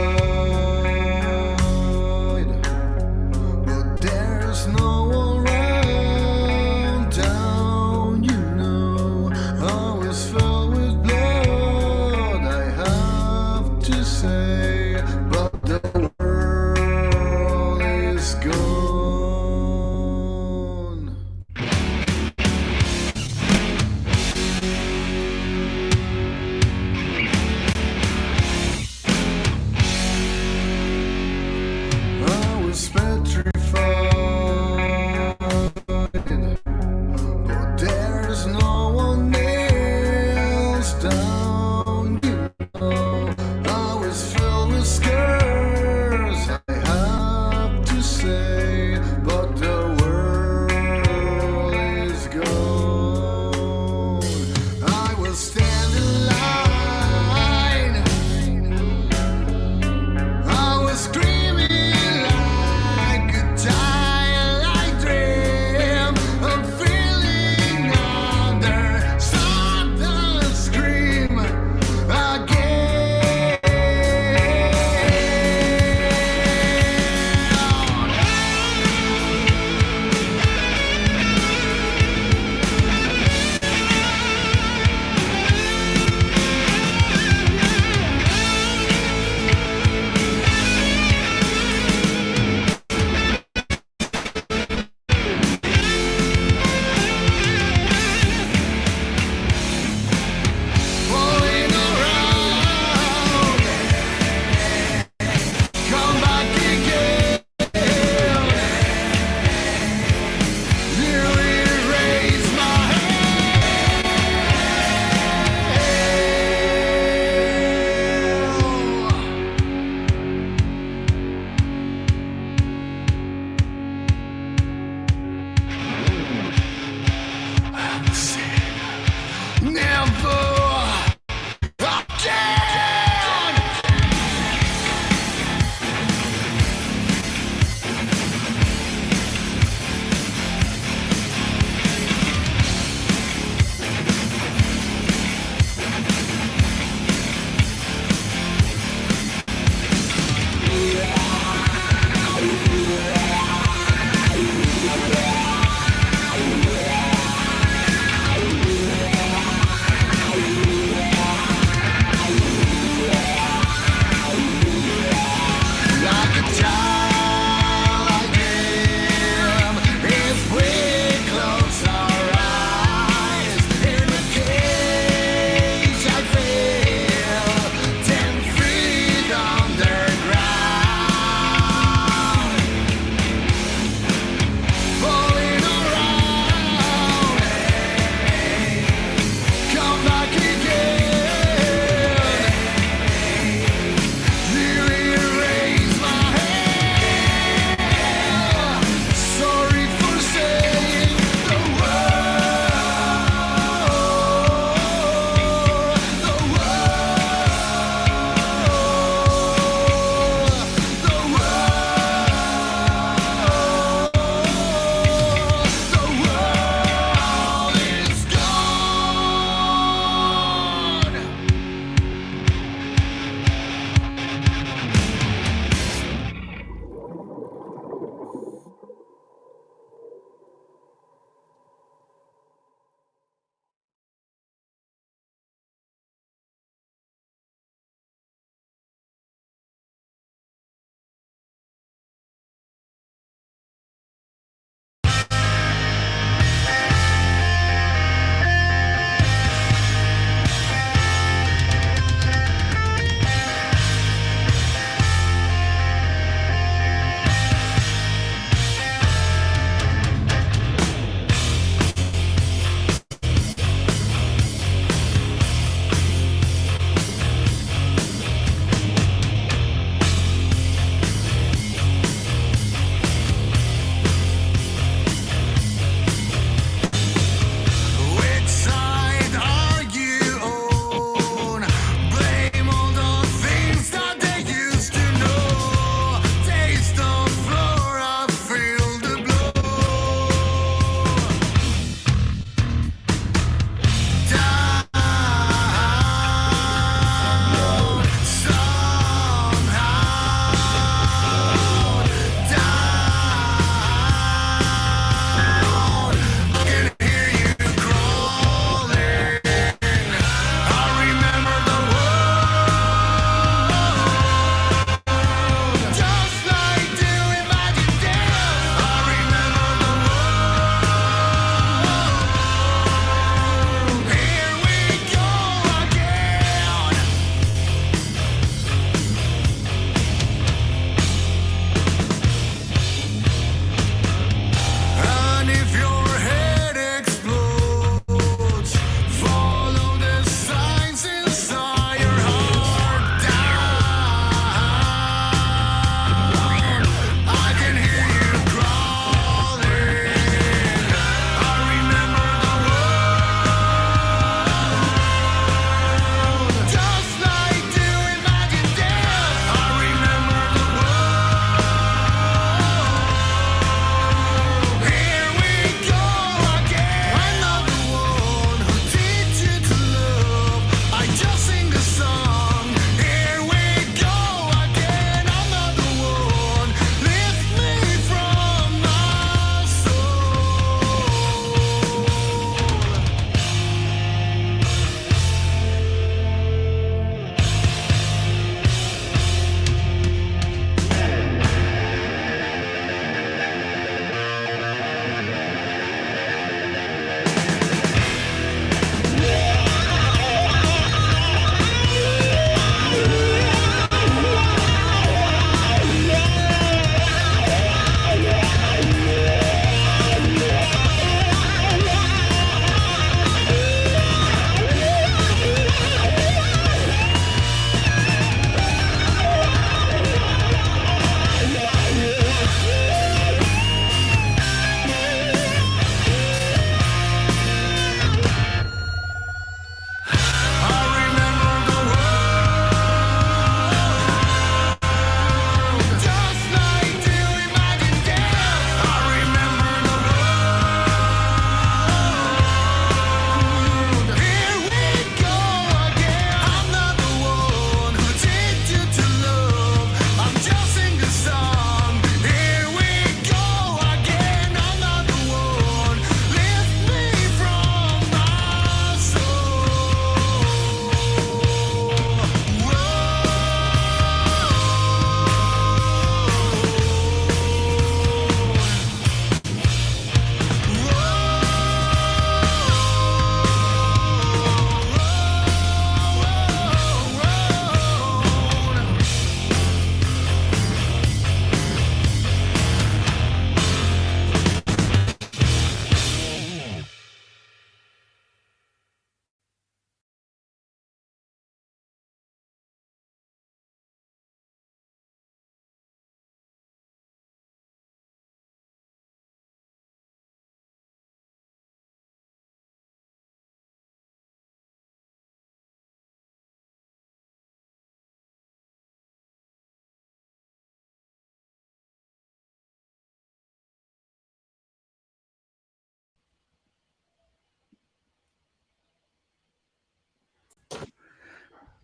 but there's no one around down, you know.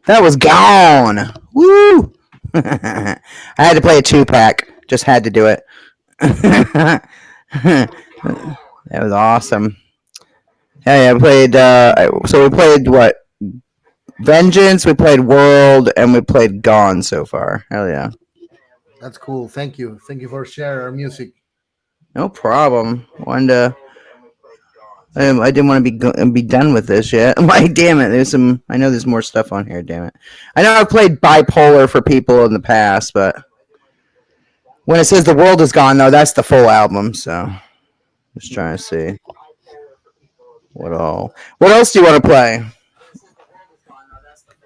That was gone. Woo! I had to play a 2-pack. Just had to do it. That was awesome. Yeah, we played. So we played what? Vengeance. We played World, and we played Gone so far. Hell yeah! That's cool. Thank you. Thank you for sharing our music. No problem. Wanted to. I didn't want to be done with this yet. I'm like, damn it. There's some. I know there's more stuff on here. Damn it. I know I've played Bipolar for people in the past, but when it says The World Is Gone, though, that's the full album. So, just trying to see what all. What else do you want to play?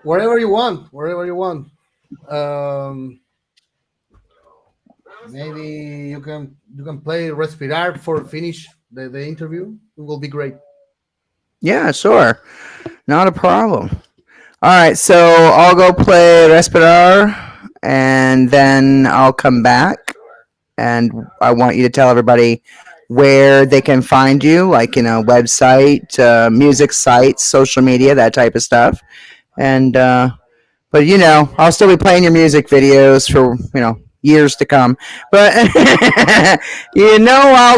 Wherever you want. Wherever you want. Um, Maybe you can play Respirar for finish the interview. It will be great. Yeah, sure. Not a problem. All right, so I'll go play Respirar, and then I'll come back, and I want you to tell everybody where they can find you, like, website, music sites, social media, that type of stuff. And but I'll still be playing your music videos for years to come. But I'll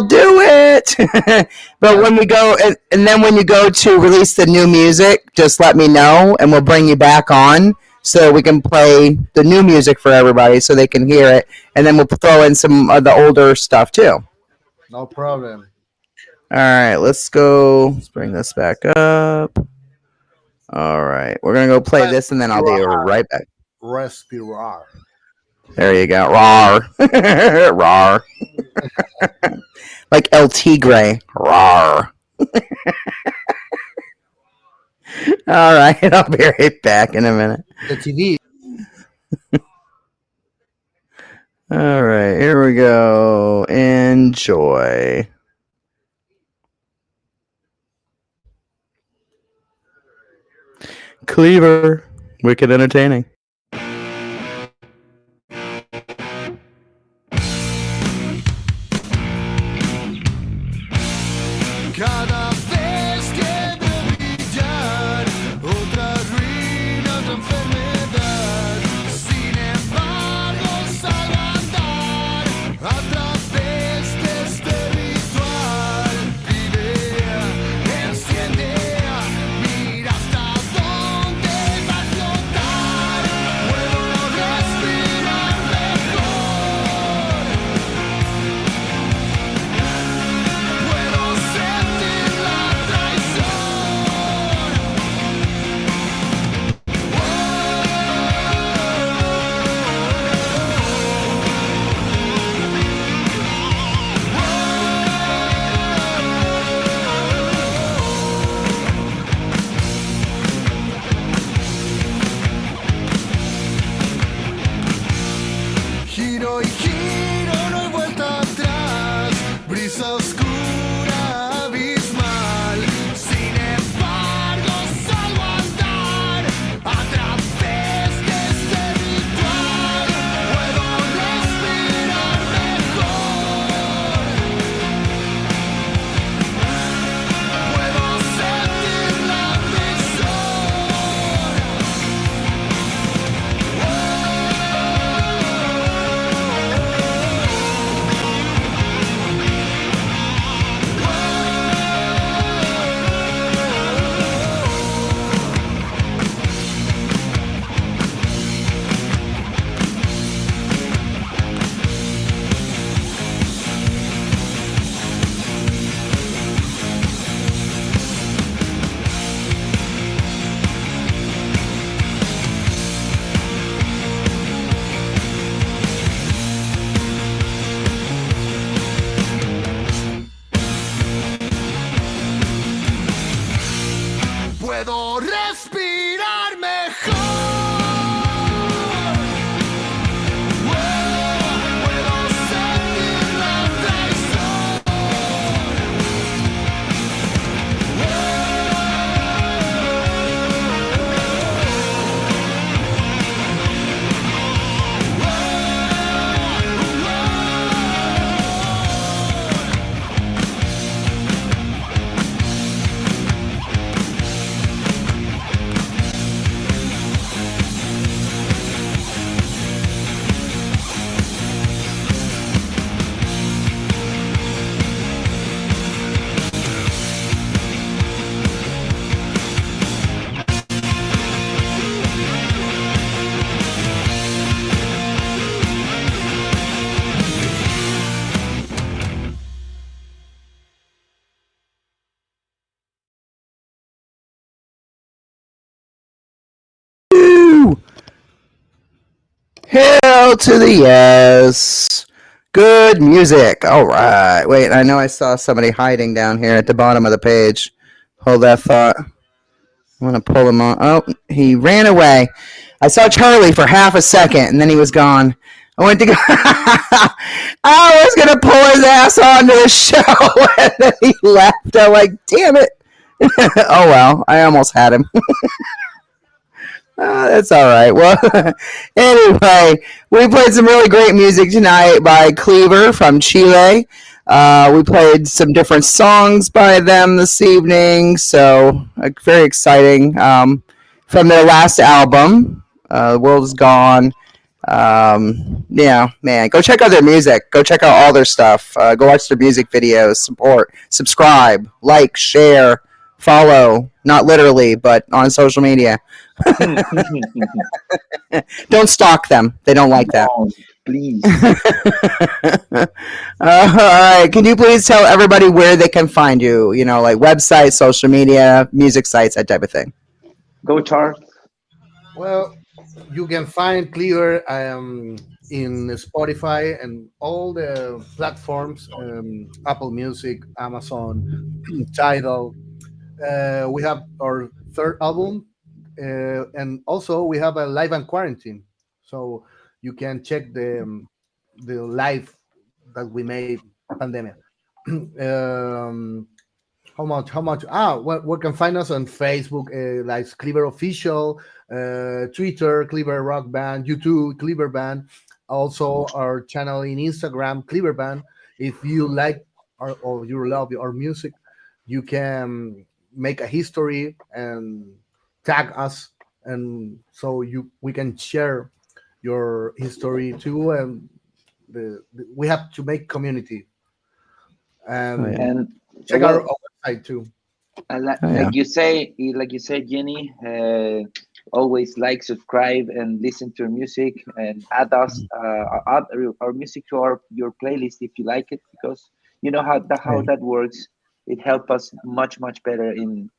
do it. But when we go, and then when you go to release the new music, just let me know, and we'll bring you back on so we can play the new music for everybody so they can hear it, and then we'll throw in some of the older stuff too. No problem. All right, let's go. Let's bring this back up. All right, we're gonna go play this, and then I'll be right back. Respirar. There you go. Rawr. Rawr. Like El Tigre. Rawr. All right, I'll be right back in a minute. The TV. All right, here we go. Enjoy. Cleaver. Wicked entertaining. Cada vez que veo brillar otra ruina, otra enfermedad. Sin embargo, salgo a andar a través de este ritual. Vive, enciende, mira hasta dónde va a flotar. Puedo respirar mejor. Puedo sentir la traición. Giro y giro, no hay vuelta atrás. Brisa oscura, abismal. Sin embargo, salgo a andar a través de este ritual. Puedo respirar mejor. Puedo sentir la presión. Puedo respirar mejor. Puedo sentir la traición. Hell to the yes. Good music. All right. Wait, I know I saw somebody hiding down here at the bottom of the page. Hold that thought. I'm going to pull him on. Oh, he ran away. I saw Charlie for half a second, and then he was gone. I went to go. I was going to pull his ass onto the show, and then he left. I'm like, damn it. Oh, well. I almost had him. That's all right. Well, anyway, we played some really great music tonight by Cleaver from Chile. We played some different songs by them this evening, so very exciting. From their last album, The World Is Gone. Yeah, man, go check out their music. Go check out all their stuff. Go watch their music videos. Support, subscribe, like, share, follow. Not literally, but on social media. Don't stalk them. They don't like that. No, please. All right. Can you please tell everybody where they can find you? You know, like websites, social media, music sites, that type of thing. Go, Charles. Well, you can find Cleaver in Spotify and all the platforms, Apple Music, Amazon, Tidal. We have our third album, and also we have a live and quarantine, so you can check the live that we made pandemic. um, how much what can find us on Facebook, like Cleaver Official, Twitter Cleaver Rock Band, YouTube Cleaver Band, also our channel in Instagram Cleaver Band. If you like or you love our music, you can make a history and tag us, and so you we can share your history too. And we have to make community, Oh, and yeah. And check well, our website too. Oh, yeah. like you say, Jenny, always like, subscribe, and listen to our music, and add our music to your playlist if you like it, because you know how Right. that works. It helps us much better in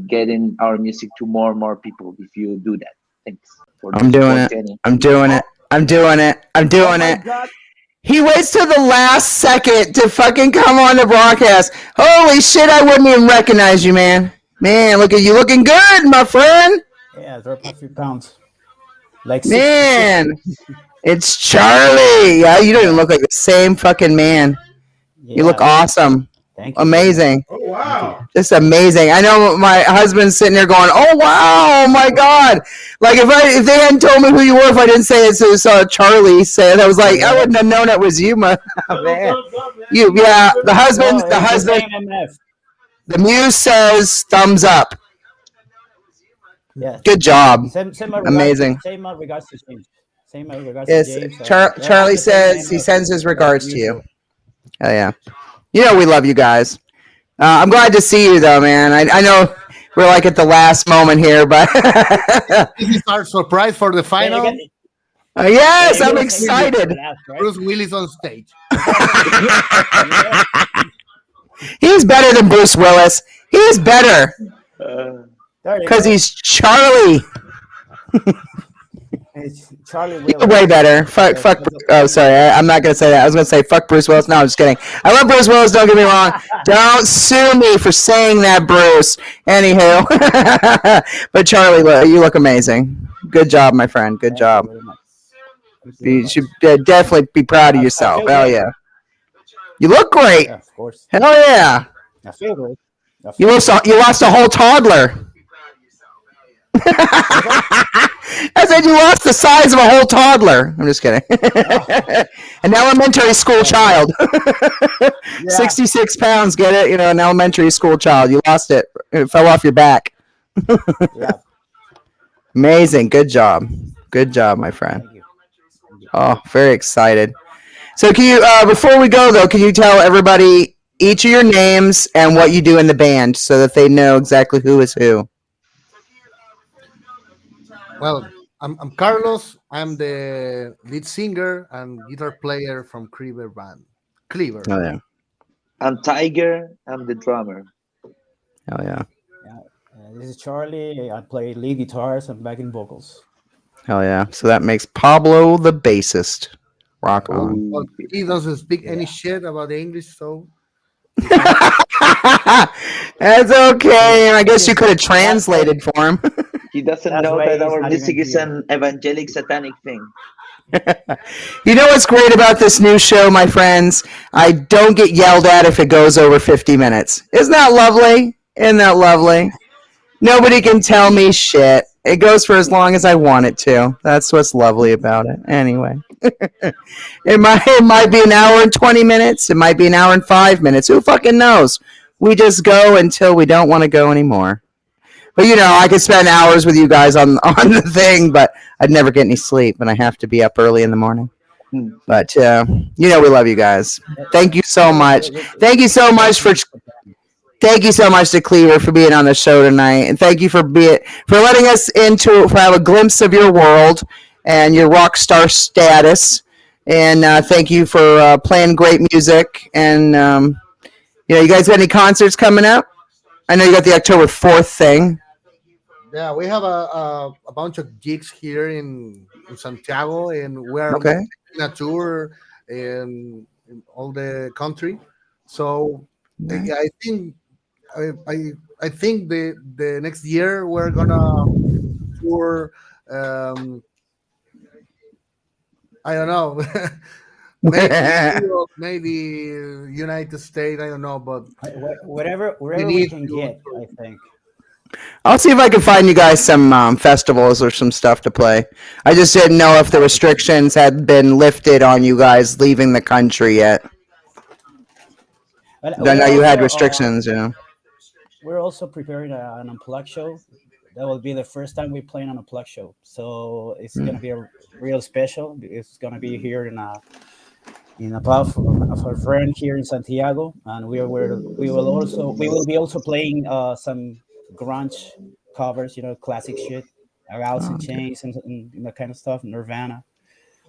getting our music to more and more people if you do that. Thanks for the I'm doing support, it. Jenny. I'm doing it. I'm doing it. I'm Oh doing my it. God. He waits till the last second to fucking come on the broadcast. Holy shit, I wouldn't even recognize you, man. Man, look at you looking good, my friend. Yeah, I dropped a few pounds. Like 66. Man, it's Charlie. Yeah, you don't even Yeah. look like the same fucking man. You look Yeah. awesome. Thank you very much. Amazing. Oh, Thank you. wow. Just amazing. I know my husband's sitting there going, "Oh wow, oh my god!" Like if they hadn't told me who you were, if I didn't say it, so saw Charlie say it, I was like, I Yeah. wouldn't have known it was you, man. Thumbs Man. up, man. You, yeah, the No, husband, the it's the husband, same MF. the muse says thumbs up. Yes. Good job. Same my regards. Amazing. Same my regards to James. Same my regards to Yes, James. Charlie It's the same says he MF sends his like regards to you. usual. Oh yeah, you know we love you guys. I'm glad to see you though, man. I know we're like at the last moment here, but This is our surprise for the Yeah, final. you yes, gotta I'm save it for excited. last, right? Bruce Willis on stage. Yeah. He's better than Bruce Willis. He's better Uh, There you because go. he's Charlie. It's Charlie He's Willis. way better. Fuck. Oh, sorry. I'm not gonna say that. I was gonna say fuck Bruce Willis. No, I'm just kidding. I love Bruce Willis. Don't get me wrong. Don't sue me for saying that, Bruce. Anywho, but Charlie, you look amazing. Good job, my friend. Good Thank job. you very much. Thank you very You much. should definitely be proud of I yourself. feel Hell great. yeah. You look great. Yeah, of course. Hell yeah. I feel great. I You feel great. lost a whole toddler. I said you lost the size of a whole toddler. I'm just kidding. An elementary school child. Yeah. 66 pounds, get it? You know, an elementary school child. You lost it. It fell off your back. Yeah. Amazing. Good job. Good job, my friend. Thank you. Thank you. Oh, very excited. So can you, before we go though, can you tell everybody each of your names and what you do in the band so that they know exactly who is who? Well, I'm Carlos. I'm the lead singer and guitar player from Cleaver band. Cleaver. Oh yeah. I'm Tiger. I'm the drummer. Oh yeah. This is Charlie. I play lead guitars and backing vocals. Hell yeah. So that makes Pablo the bassist. Rock on. Well, Oh, he doesn't speak any Yeah. shit about the English, so if you want, That's He's, okay. I guess you he's, could have that's why translated for him. he doesn't that's know why that he's our not even music is here. an evangelic satanic thing. You know what's great about this new show, my friends? I don't get yelled at if it goes over 50 minutes. Isn't that lovely? Isn't that lovely? Nobody can tell me shit. It goes for as long as I want it to. That's what's lovely about it. Anyway, it might be an hour and 20 minutes. It might be an hour and 5 minutes. Who fucking knows? We just go until we don't want to go anymore. But I could spend hours with you guys on on the thing, but I'd never get any sleep, and I have to be up early in the morning. Mhm. But we love you guys. Thank you so Yeah, much. Thank you so it's much for okay. thank you so much to Cleaver for being on the show tonight, and thank you for letting us for have a glimpse of your world and your rock star status. And thank you for playing great music. And you guys got any concerts coming up? I know you got the October 4th thing. yeah, we have a bunch of gigs here in Santiago, and we're Okay. in a tour in all the country. So yeah, I think the next year we're gonna tour. Um, I don't know. Maybe Europe, maybe United States. I don't know, but Whatever, we wherever we need can to. get, I think. I'll see if I can find you guys some festivals or some stuff to play. I just didn't know if the restrictions had been lifted on you guys leaving the country yet. But I know you had restrictions, we're also preparing an unplugged show. That will be the first time we play on a plug show. So it's gonna be a real special. It's gonna be here in a pub of our friend here in Santiago, and we will be also playing some grunge covers, classic shit, Alice in Oh, Chains and that kind of stuff, Nirvana.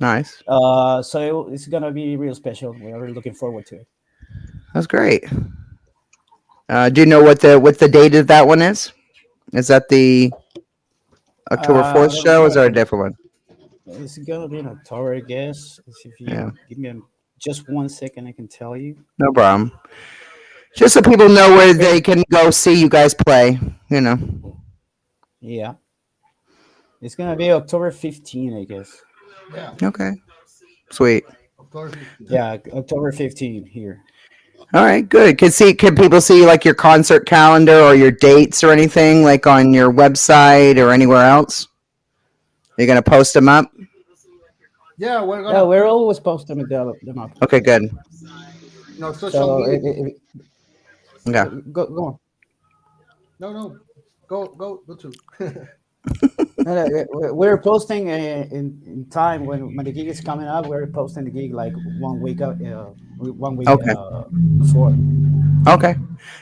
nice. So it's gonna be real special. We're really looking forward to it. That's great. Do you know what the date of that one is? Is that the October I 4th don't show? Or know. is there a different one? It's gonna be in October, I guess. If Yeah, you give me just 1 second, I can tell you. no problem. Just so people know where But they can go see you guys play. You know. yeah, it's gonna be October 15, I guess. Yeah, Okay. Sweet. October 15th. Yeah, October 15 here. All right, good. Can people see like your concert calendar or your dates or anything like on your website or anywhere else? You're gonna post them up. Yeah, we're Yeah, gonna we're always posting them up. Okay, good. social So media. Okay. go on. No, no, go to. We're posting in time when the gig is coming up. We're posting the gig like 1 week 1 week Okay. before. Okay.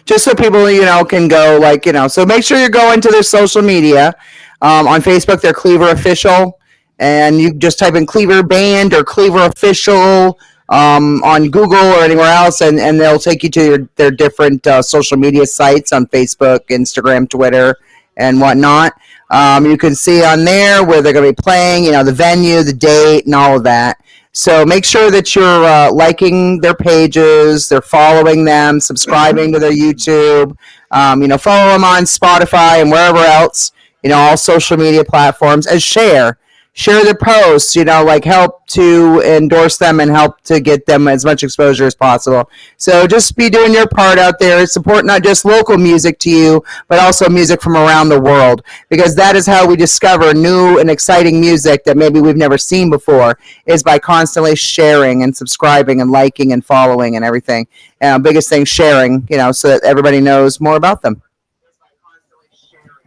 Just so people, can go so make sure you're going to their social media. On Facebook, they're Cleaver Official, and you just type in Cleaver Band or Cleaver Official on Google or anywhere else, and they'll take you to their different social media sites on Facebook, Instagram, Twitter, and whatnot. You can see on there where they're going to be playing, the venue, the date, and all of that. So make sure that you're liking their pages, they're following them, subscribing to their YouTube, follow them on Spotify and wherever else, all social media platforms, and share their posts, help to endorse them and help to get them as much exposure as possible. So just be doing your part out there. Support not just local music to you, but also music from around the world, because that is how we discover new and exciting music that maybe we've never seen before, is by constantly sharing and subscribing and liking and following and everything. Biggest thing, sharing, so that everybody knows more about them.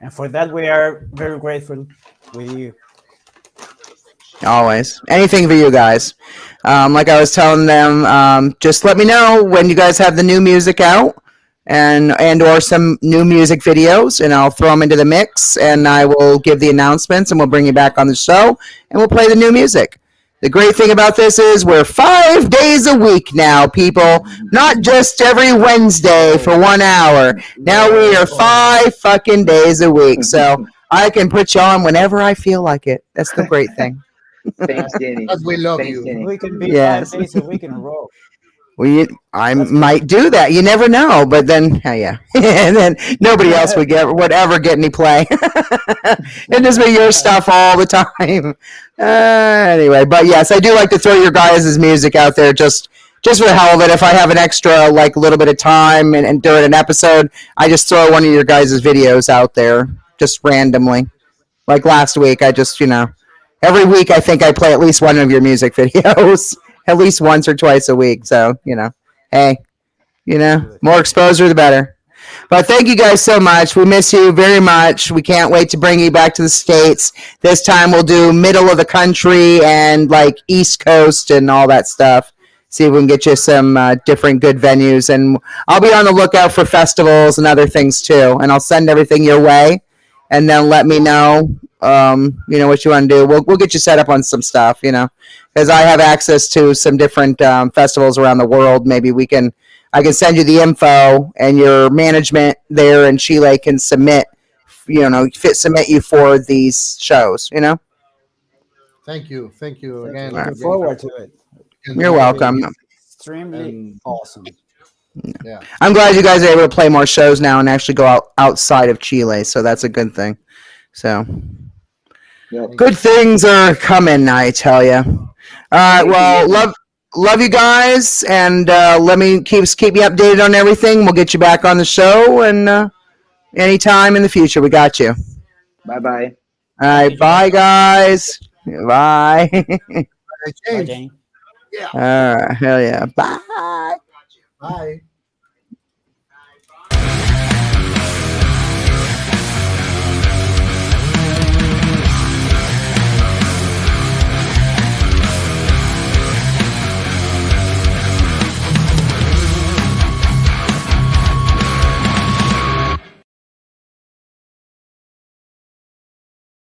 And for that, we are very grateful with you. Always. Anything for you guys. Like I was telling them, just let me know when you guys have the new music out and or some new music videos, and I'll throw them into the mix, and I will give the announcements, and we'll bring you back on the show, and we'll play the new music. The great thing about this is we're 5 days a week now, people. Not just every Wednesday for 1 hour. Now we are 5 fucking days a week. So I can put you on whenever I feel like it. That's the great thing. Thanks, Danny. As we love Thanks, you. Danny. We can be Yes. 5 days a week in a row. I That's might do that. You never know. But then, yeah, and then nobody else would ever get any play. It'd just be your stuff all the time. Anyway, but yes, I do like to throw your guys' music out there just for the hell of it. If I have an extra like little bit of time and during an episode, I just throw one of your guys' videos out there just randomly. Like last week, I just every week I think I play at least one of your music videos. At least once or twice a week. So, hey, more exposure, the better. But thank you guys so much. We miss you very much. We can't wait to bring you back to the States. This time we'll do middle of the country and like East Coast and all that stuff. See if we can get you some different good venues. And I'll be on the lookout for festivals and other things too. And I'll send everything your way. And then let me know, what you want to do. We'll get you set up on some stuff, because I have access to some different festivals around the world. Maybe I can send you the info, and your management there in Chile can submit you for these shows. Thank you again. Looking forward to it. You're welcome. Extremely awesome. Yeah. I'm glad you guys are able to play more shows now and actually go outside of Chile. So that's a good thing. So good things are coming, I tell you. All right. Well, love you guys, and let me keep you updated on everything. We'll get you back on the show, and anytime in the future, we got you. Bye-bye. All right. Bye, guys. Bye. Bye, Jane. Yeah. All right. Hell yeah. Bye. Bye.